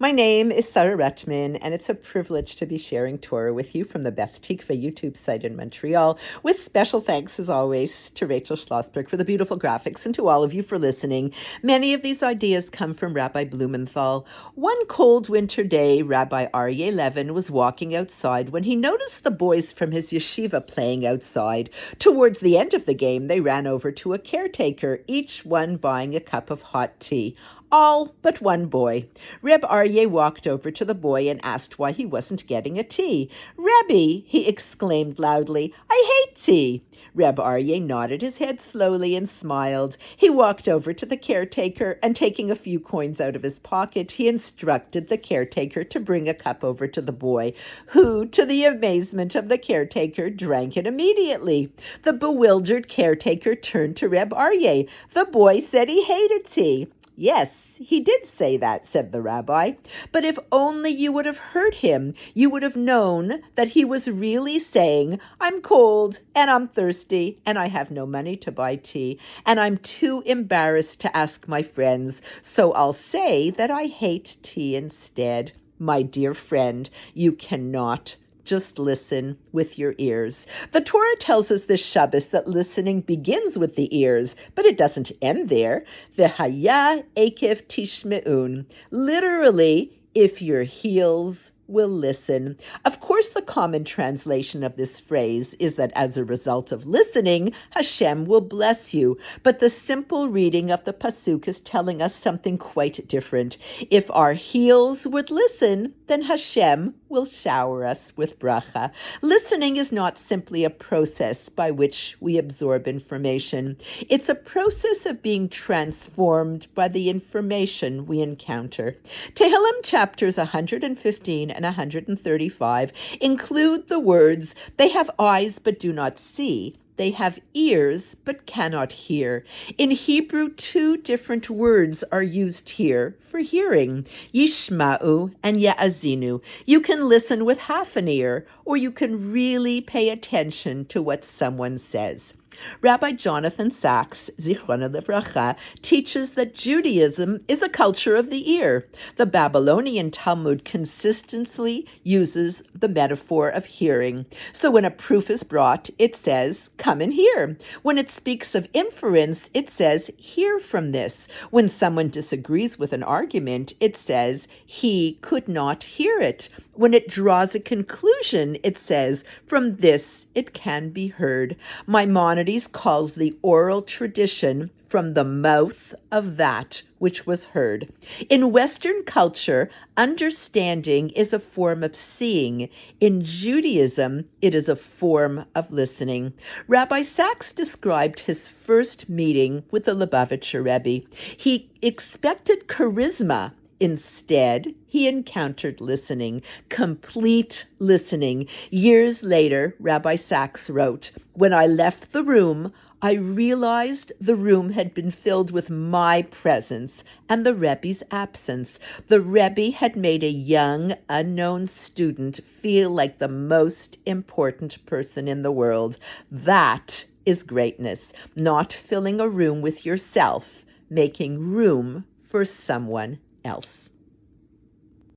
My name is Sarah Rutman, and it's a privilege to be sharing Torah with you from the Beth Tikva YouTube site in Montreal, with special thanks, as always, to Rachel Schlossberg for the beautiful graphics and to all of you for listening. Many of these ideas come from Rabbi Blumenthal. One cold winter day, Rabbi Aryeh Levin was walking outside when he noticed the boys from his yeshiva playing outside. Towards the end of the game, they ran over to a caretaker, each one buying a cup of hot tea. All but one boy. Reb Aryeh walked over to the boy and asked why he wasn't getting a tea. "Rebbe," he exclaimed loudly, "I hate tea." Reb Aryeh nodded his head slowly and smiled. He walked over to the caretaker and, taking a few coins out of his pocket, he instructed the caretaker to bring a cup over to the boy, who, to the amazement of the caretaker, drank it immediately. The bewildered caretaker turned to Reb Aryeh. "The boy said he hated tea." "Yes, he did say that," said the rabbi. "But if only you would have heard him, you would have known that he was really saying, 'I'm cold and I'm thirsty and I have no money to buy tea and I'm too embarrassed to ask my friends, so I'll say that I hate tea instead.'" My dear friend, you cannot just listen with your ears. The Torah tells us this Shabbos that listening begins with the ears, but it doesn't end there. V'haya Eikev tishme'un. Literally, if your heels will listen. Of course, the common translation of this phrase is that as a result of listening, Hashem will bless you. But the simple reading of the pasuk is telling us something quite different. If our heels would listen, then Hashem will shower us with bracha. Listening is not simply a process by which we absorb information. It's a process of being transformed by the information we encounter. Tehillim chapters 115 and 135 include the words, "They have eyes but do not see. They have ears but cannot hear." In Hebrew, two different words are used here for hearing, yishma'u and ya'azinu. You can listen with half an ear, or you can really pay attention to what someone says. Rabbi Jonathan Sachs, Zichrono Livracha, teaches that Judaism is a culture of the ear. The Babylonian Talmud consistently uses the metaphor of hearing. So when a proof is brought, it says, "Come and hear." When it speaks of inference, it says, "Hear from this." When someone disagrees with an argument, it says, "He could not hear it." When it draws a conclusion, it says, "From this it can be heard." Maimonides calls the oral tradition from the mouth of that which was heard. In Western culture, understanding is a form of seeing. In Judaism, it is a form of listening. Rabbi Sachs described his first meeting with the Lubavitcher Rebbe. He expected charisma. Instead, he encountered listening, complete listening. Years later, Rabbi Sachs wrote, "When I left the room, I realized the room had been filled with my presence and the Rebbe's absence. The Rebbe had made a young, unknown student feel like the most important person in the world. That is greatness, not filling a room with yourself, making room for someone else."